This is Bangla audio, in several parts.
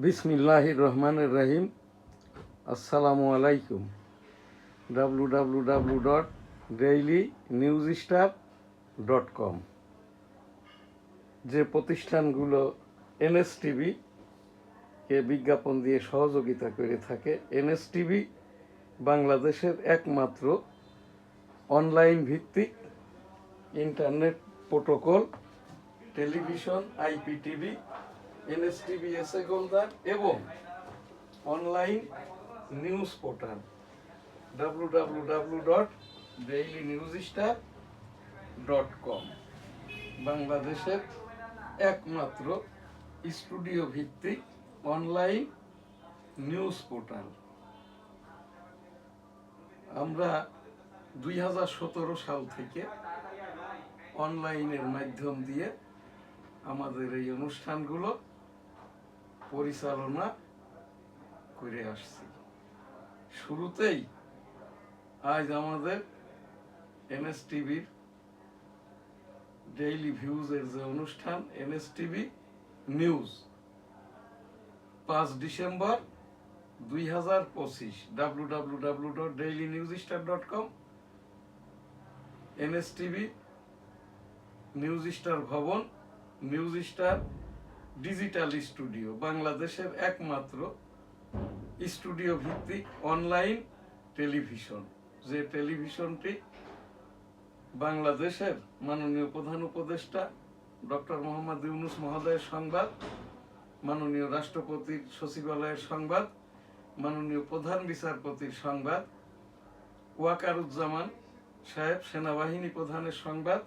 বিসমিল্লাহির রহমানির রহিম। আসসালামু আলাইকুম। www.dailynewsstar.com যে প্রতিষ্ঠানগুলো এনএসটিভি কে বিজ্ঞাপন দিয়ে সহযোগিতা করে থাকে, এনএসটিভি বাংলাদেশের একমাত্র অনলাইন ভিত্তিক internet protocol television IPTV, NSTV SA Goldar এবং অনলাইন নিউজ পোর্টাল www.dailynewsstar.com বাংলাদেশের একমাত্র স্টুডিও ভিত্তিক অনলাইন নিউজ পোর্টাল। আমরা 2017 সাল থেকে অনলাইনের মাধ্যম দিয়ে আমাদের এই অনুষ্ঠানগুলো পরিচালনা করে আসছি। শুরুতেই আজ আমাদের এনএসটিভির ডেইলি ভিউজের যে অনুষ্ঠান NSTV news 5 December 2025 www.dailynewsstar.com NSTV news star ভবন, নিউজ স্টার ডিজিটাল স্টুডিও বাংলাদেশের একমাত্র স্টুডিও ভিত্তিক অনলাইন টেলিভিশন, যে টেলিভিশনটি বাংলাদেশের মাননীয় প্রধান উপদেষ্টা ডক্টর মোহাম্মদ ইউনূস মহোদয়ের সংবাদ, মাননীয় রাষ্ট্রপতির সচিবালয়ের সংবাদ, মাননীয় প্রধান বিচারপতির সংবাদ, ওয়াকারুজ্জামান সাহেব সেনাবাহিনী প্রধানের সংবাদ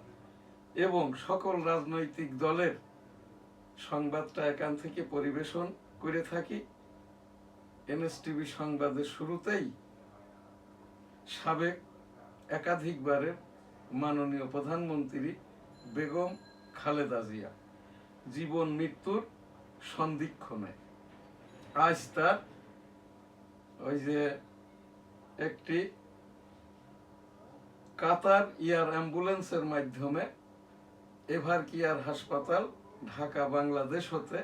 এবং সকল রাজনৈতিক দলের সংবাদটা এখান থেকে পরিবেশন করে থাকি। এনএসটিভি সংবাদের শুরুতেই সাবেক একাধিকবারের মাননীয় প্রধানমন্ত্রী বেগম খালেদা জিয়া জীবন মৃত্যুর সন্ধিক্ষণে আজ তার ওই যে একটি কাতার এয়ার অ্যাম্বুলেন্সের মাধ্যমে এভার কেয়ার হাসপাতাল ঢাকা বাংলাদেশ হতে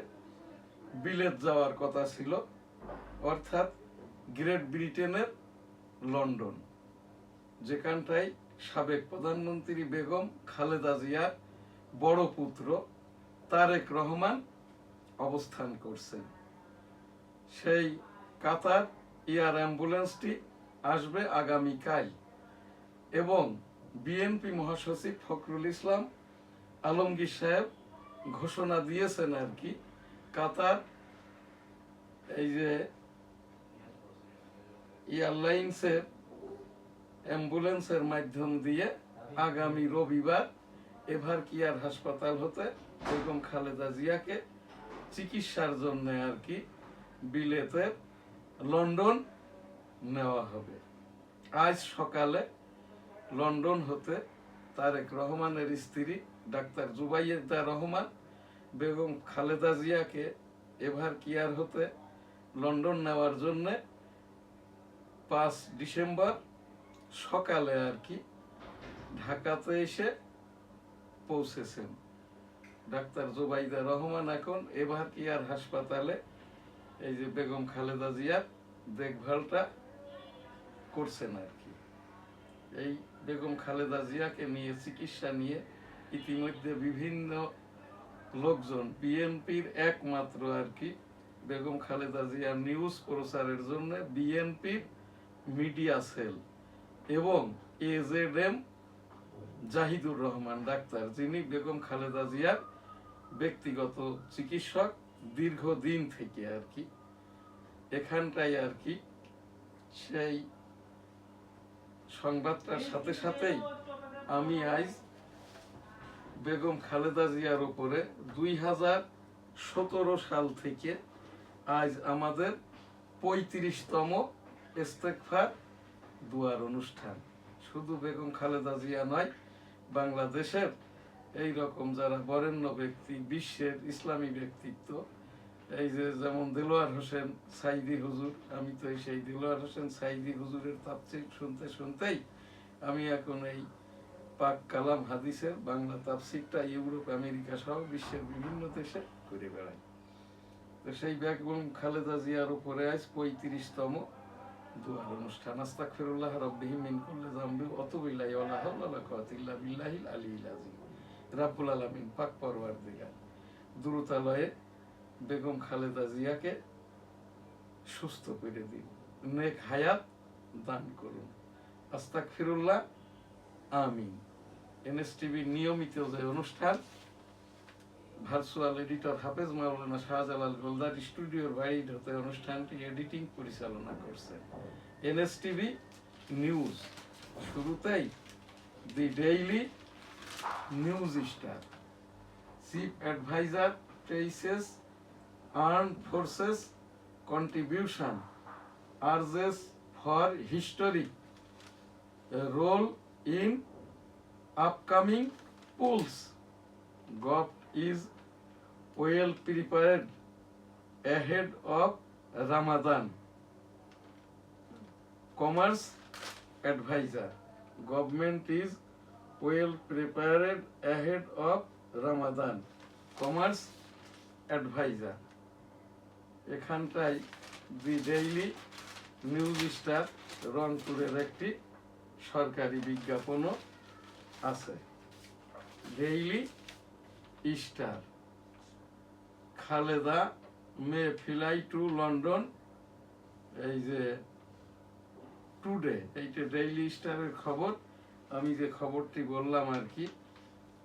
বিলেত যাওয়ার কথা ছিল, অর্থাৎ গ্রেট ব্রিটেনের লন্ডন, যেখানটায় সাবেক প্রধানমন্ত্রী বেগম খালেদা জিয়ার বড় পুত্র তারেক রহমান অবস্থান করছেন। সেই কাতার এয়ার অ্যাম্বুলেন্সটি আসবে আগামীকাল এবং বিএনপি মহাসচিব ফখরুল ইসলাম আলমগীর সাহেব ঘোষণা দিয়েছেন আর কি, কাতার এই যে এয়ারলাইন্সের অ্যাম্বুলেন্সের মাধ্যম দিয়ে আগামী রবিবার এভার কেয়ার হাসপাতাল হতে বেগম খালেদা জিয়াকে চিকিৎসার জন্য আর কি বিলেতে লন্ডন নেওয়া হবে। আজ সকালে লন্ডন হতে তারেক রহমানের স্ত্রী ডাক্তার জুবাইদা রহমান বেগম খালেদা জিয়াকে এভার কেয়ার হতে লন্ডন নেওয়ার জন্য 5 ডিসেম্বর সকালে আর কি ঢাকাতে এসে পৌঁছেছেন। ডাক্তার জুবাইদা রহমান এখন এভার কেয়ার হাসপাতালে এই যে বেগম খালেদা জিয়ার দেখভালটা করছেন আর কি। এই বেগম খালেদা জিয়াকে নিয়ে চিকিৎসা নিয়ে ইতিমধ্যে বিভিন্ন লোকজন বিএনপির একমাত্র আর কি বেগম খালেদা জিয়ার নিউজ প্রচারের জন্য বিএনপির মিডিয়া সেল এবং এজেডএম জাহিদুর রহমান ডাক্তার, যিনি বেগম খালেদা জিয়ার ব্যক্তিগত চিকিৎসক দীর্ঘদিন থেকে আর কি, এখানটায় আর কি সেই সংবাদটার সাথে সাথেই আমি আজ বেগম খালেদা জিয়ার উপরে 2017 সাল থেকে আজ আমাদের 35তম ইস্তেগফার দুয়ার অনুষ্ঠান। শুধু বেগম খালেদা জিয়া নয়, বাংলাদেশের এই রকম যারা বরেণ্য ব্যক্তি, বিশ্বের ইসলামী ব্যক্তিত্ব, এই যে যেমন দেলোয়ার হোসেন সাইদি হুজুর, আমি তো সেই দেলোয়ার হোসেন সাইদি হুজুরের তাফসীর শুনতে শুনতেই আমি এখন এই পাক কালাম হাদিসের বাংলা তাফসীরটা ইউরোপ আমেরিকা সহ বিশ্বের বিভিন্ন দেশে ঘুরে বেড়াই। তো সেই বেগম খালেদা জিয়ার উপরে আজ 35তম দুয়ার অনুষ্ঠান। আস্তাগফিরুল্লাহ রাব্বিহি মিন কুল্লি যামবি ওয়া আতুবু ইলাইহি ওয়া লা হাওলা ওয়া লা কুওয়াতা ইল্লা বিল্লাহিল আলিয়্যিল আযীম। রাব্বুল আলামিন পাক পরওয়ারদিগার দ্রুতালয়ে বেগম খালেদা জিয়াকে সুস্থ করে দিন, নেক হায়াত দান করুন। আস্তাগফিরুল্লাহ, আমিন। এনএসটিভি নিয়মিত যে অনুষ্ঠান, ভার্চুয়াল এডিটর হাফেজ মাওলানা শাহজালাল গোলদার স্টুডিওর বাইরে হতে অনুষ্ঠানটি এডিটিং পরিচালনা করছে এনএসটিভি নিউজ। শুরুতেই the daily news star, chief adviser traces armed forces contribution urges for historic role in upcoming polls. Gov is well prepared ahead of Ramadan. Commerce advisor, government is well prepared ahead of Ramadan. Commerce advisor. এখানটায় দি ডেইলি নিউজ স্টার রংপুরের একটি সরকারি বিজ্ঞাপনও আছে। Daily star, Khaleda May fly to London, এই যে টুডে, এইটা ডেইলি স্টারের খবর। আমি যে খবরটি বললাম আর কি,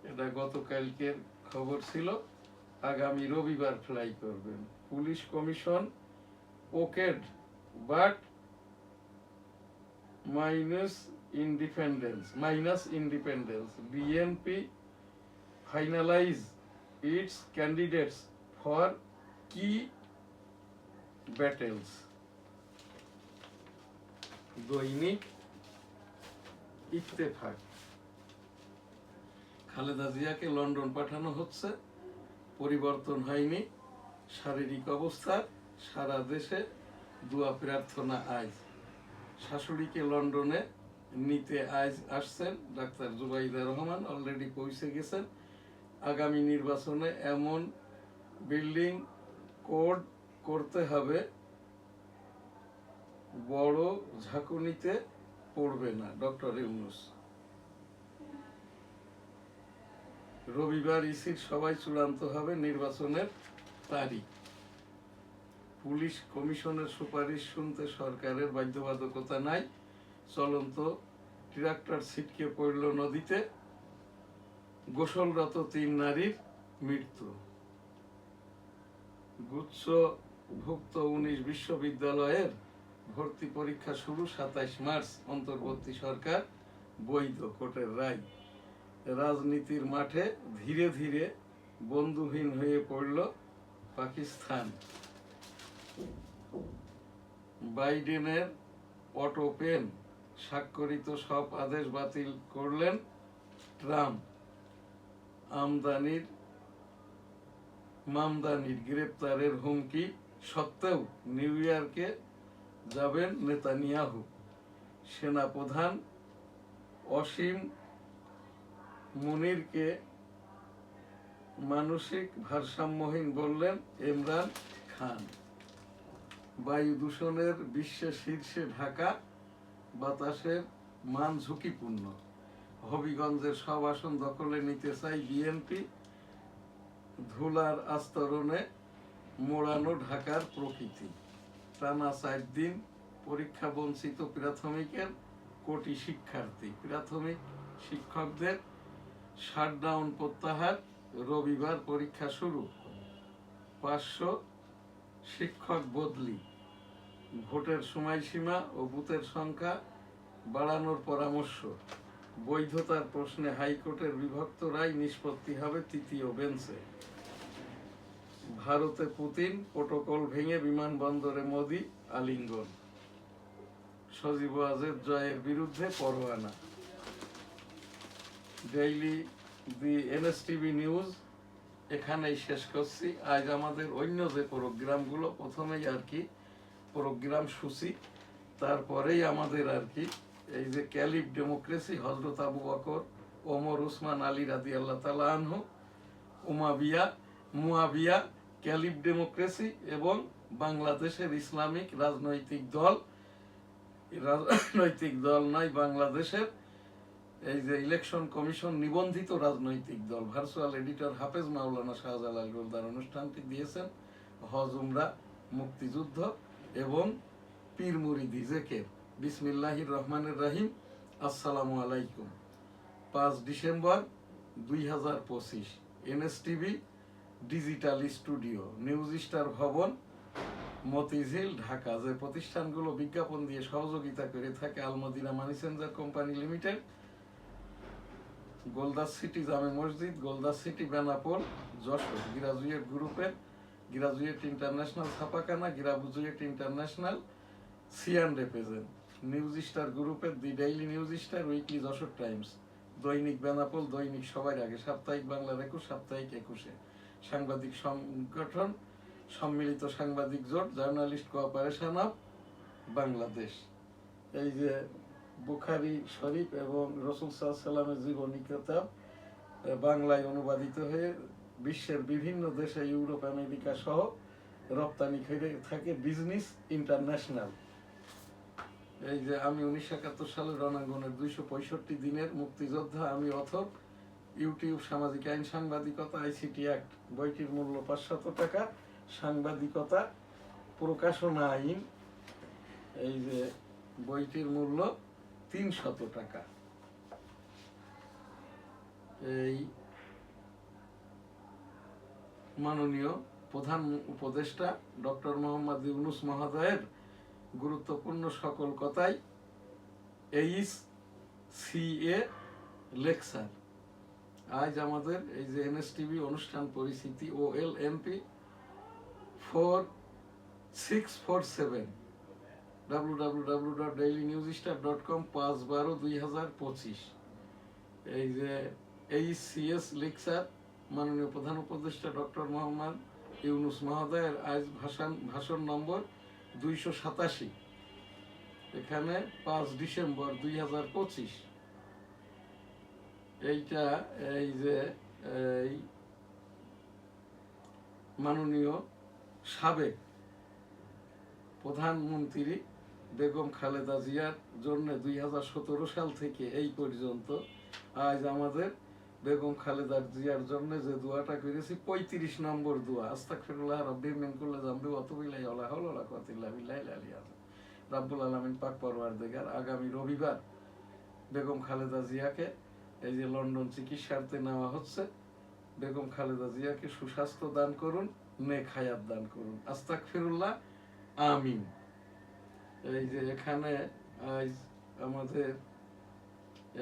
এটা গতকালকের খবর ছিল। আগামী রবিবার ফ্লাই করবেন। Police commission okayed but minus independence, BNP finalise its candidates for key battles. দৈনিক ইত্তেফাক, খালেদা জিয়াকে লন্ডন পাঠানো হচ্ছে, পরিবর্তন হয়নি শারীরিক অবস্থার, সারা দেশে দোয়া প্রার্থনা। আজ শাশুড়িকে লন্ডনে নিতে আজ আসছেন ডাক্তার জুবাইদা রহমান, অলরেডি পৌঁছে গেছেন। আগামী নির্বাচনে এমন বিল্ডিং কোড করতে হবে বড় ঝাঁকুনিতে পড়বে না, ডক্টর ইউনূস। রবিবার ইসির সবাই চূড়ান্ত হবে নির্বাচনের তারিখ। পুলিশ কমিশনের সুপারিশ শুনতে সরকারের বাধ্যবাধকতা নাই, চলন্ত ট্রাক্টর ছিটকে পড়ল নদীতে, গোসলরত 3 নারীর মৃত্যু। গুচ্ছভুক্ত 19 বিশ্ববিদ্যালয়ের ভর্তি পরীক্ষা শুরু 27 মার্চ, অন্তর্বর্তী সরকার বৈধ, কোর্টের রায়। রাজনীতির মাঠে ধীরে ধীরে বন্ধুহীন হয়ে পড়ল পাকিস্তান। বাইডেনের অটো পেন স্বাক্ষরিত সব আদেশ বাতিল করলেন ট্রাম্প। মামদানির গ্রেপ্তারের হুমকি সত্ত্বেও নিউ ইয়র্কে যাবেন নেতানিয়াহু। সেনাপ্রধান অসীম মুনিরকে মানসিক ভারসাম্যহীন বললেন ইমরান খান। বায়ু দূষণের বিশ্বের শীর্ষে ঢাকা, বাতাসের মান ঝুঁকিপূর্ণ। হবিগঞ্জের সব আসন দখলে নিতে চাই বিএনপি, ধুলার আস্তরণে মোড়ানো ঢাকার প্রকৃতি। টানা 4 দিন পরীক্ষা বঞ্চিত প্রাথমিকের কোটি শিক্ষার্থী, প্রাথমিক শিক্ষকদের শাটডাউন প্রত্যাহার, রবিবার পরীক্ষা শুরু। 500 শিক্ষক বদলি, ভোটের সময়সীমা ও বুথের সংখ্যা বাড়ানোর পরামর্শ। বৈধতার প্রশ্নে হাইকোর্টের বিভক্ত রায় নিষ্পত্তি হবে 3য় বেঞ্চে। ভারতে পুতিন, প্রোটোকল ভেঙে বিমানবন্দরে মোদি আলিঙ্গন। সজীব ওয়াজেদ জয়ের বিরুদ্ধে পরোয়ানা। ডেইলি দি এনএসটিভি নিউজ এখানেই শেষ করছি। আজ আমাদের অন্য যে প্রোগ্রামগুলো, প্রথমেই আর কি প্রোগ্রাম সূচি, তারপরেই আমাদের আর কি এই যে ক্যালিফ ডেমোক্রেসি, হযরত আবু বকর ওমর উসমান আলী রাদিয়াল্লাহু তাআলা আনহু, মুয়াবিয়া ক্যালিব ডেমোক্রেসি এবং বাংলাদেশের ইসলামিক রাজনৈতিক দল, রাজনৈতিক দল নয়, বাংলাদেশের এই যে ইলেকশন কমিশন নিবন্ধিত রাজনৈতিক দল। ভার্চুয়াল এডিটর হাফেজ মাওলানা শাহজালাল গোলদার অনুষ্ঠানটি দিয়েছেন হজ উমরা, মুক্তিযুদ্ধ এবং পীর মুরিদি জেকের। বিসমিল্লাহির রহমানির রহিম। আসসালামু আলাইকুম। 5 December 2025, NSTV digital studio, news star ভবন, মতিঝিল, ঢাকা। যে প্রতিষ্ঠানগুলো বিজ্ঞাপন দিয়ে সহযোগিতা করে থাকে: Almadina money changer company limited, Goldas city জামে মসজিদ, গোলদাস সিটি বেনাপোল যশোর, গ্রাজুয়েট গ্রুপের গ্রাজুয়েট ইন্টারন্যাশনাল ছাপাখানা, গ্রাজুয়েট ইন্টারন্যাশনাল সিয়ান রেপ্রেজেন্ট, নিউজ স্টার গ্রুপের the daily news star, weekly Jashore times, দৈনিক বেনাপোল, দৈনিক সবার আগে, সাপ্তাহিক বাংলার 21, সাপ্তাহিক 21, সাংবাদিক সংগঠন সম্মিলিত সাংবাদিক জোট, জার্নালিস্ট কোঅপারেশন অফ বাংলাদেশ। এই যে বুখারী শরীফ এবং রাসূল সাল্লাল্লাহু আলাইহি ওয়াসাল্লামের জীবনী কিতাব বাংলায় অনুবাদিত হয়ে বিশ্বের বিভিন্ন দেশে, ইউরোপ, আমেরিকা সহ রপ্তানি করে থাকে বিজনেস ইন্টারন্যাশনাল। এই যে আমি 1971 সালের রণাঙ্গনের 265 দিনের মুক্তিযোদ্ধা, আমি অথর। ইউটিউব, সামাজিক আইন, সাংবাদিকতা, আইসিটি অ্যাক্ট। বইটির মূল্য 500 টাকা। সাংবাদিকতা, প্রকাশনা আইন, এই যে বইটির মূল্য 300 টাকা। এই মাননীয় প্রধান উপদেষ্টা ডক্টর মোহাম্মদ ইউনূস মহোদয়ের গুরুত্বপূর্ণ সকল কথাই HCA লেকচার। আজ আমাদের এই যে এনএসটিভি অনুষ্ঠান পরিচিতি OLMP 4647 www.dailynewsstar.com 5/12/2025। এই যে HCS লেকচার মাননীয় প্রধান উপদেষ্টা ডক্টর মোহাম্মদ ইউনূস মহোদয়ের আজ ভাষণ নম্বর 287। এখানে 5 ডিসেম্বর 2025। এইটা এই যে এই মাননীয় সাবেক প্রধানমন্ত্রী বেগম খালেদা জিয়ার জন্য 2017 সাল থেকে এই পর্যন্ত আজ আমাদের বেগম খালেদা জিয়ার জন্য যে দোয়াটা করেছি, 35 নম্বর দোয়া। আস্তাগফিরুল্লাহ রাব্বি মিন কুল্লি যামবি ওয়া আতুবু ইলাইহি ওয়া লা হাওলা ওয়া লা কুওয়াতা ইল্লা বিল্লাহিল আলিয়্যিল আযীম। রাব্বুল আলামিন পাক পরওয়ারদিগার আগামী রবিবার বেগম খালেদা জিয়াকে এই যে লন্ডন চিকিৎসার্থে নেওয়া হচ্ছে, বেগম খালেদা জিয়াকে সুস্বাস্থ্য দান করুন, নেক হায়াত দান করুন। আস্তাগফিরুল্লাহ, আমিন। এই যে এখানে আজ আমাদের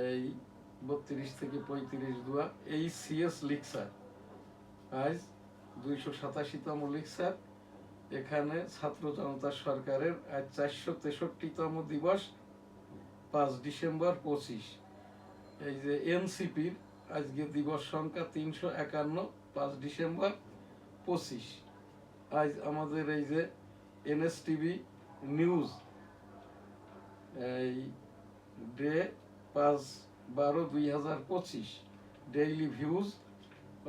এই 32 থেকে 35 দোয়া HCS লেকচার, আজ 287তম লেকচার। এখানে ছাত্র জনতা সরকারের আজ 463তম দিবস, 5 ডিসেম্বর 25। এই যে এনসিপির আজকে দিবস সংখ্যা 351, 5 ডিসেম্বর 25। আজ আমাদের এই যে এনএসটিভি নিউজ এই ডে 5/12/2025, ডেইলি ভিউজ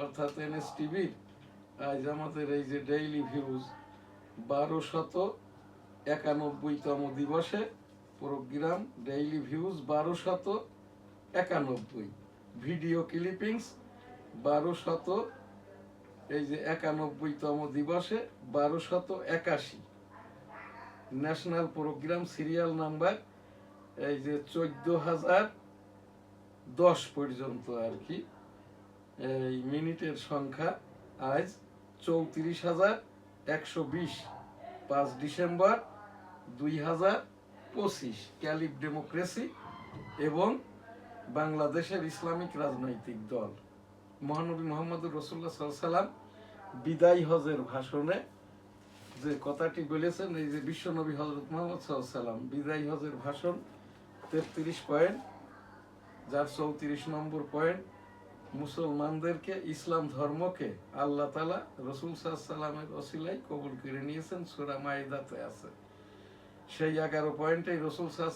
অর্থাৎ এনএসটিভির আজ আমাদের এই যে ডেইলি ভিউজ 1291তম দিবসে program daily views 1291, video clippings 1200 এই যে 91তম দিবসে 1281, ন্যাশনাল প্রোগ্রাম সিরিয়াল নাম্বার এই যে 14,010 পর্যন্ত আর কি। এই মিনিটের সংখ্যা আজ 34,120, 5 ডিসেম্বর 2025। ক্যালিব ডেমোক্রেসি এবং বাংলাদেশের ইসলামিক রাজনৈতিক দল। মহানবী মুহাম্মদুর রাসূলুল্লাহ সাল্লাল্লাহু আলাইহি ওয়াসাল্লাম বিদায় হজের ভাষণে যে কথাটি বলেছেন, এই যে বিশ্বনবী হযরত মুহাম্মদ সাল্লাল্লাহু আলাইহি ওয়াসাল্লাম বিদায় হজের ভাষণ 33 পয়েন্ট, যার 34 নম্বর পয়েন্ট, মুসলমানদেরকে, ইসলাম ধর্মকে আল্লাহ তাআলা রাসূল সাল্লাল্লাহু আলাইহি ওয়াসাল্লামের ওসিলায় কবুল করে নিয়েছেন। সূরা মাইদাতে আছে। সেই 11 পয়েন্টে রাসূল সাল্লাল্লাহু আলাইহি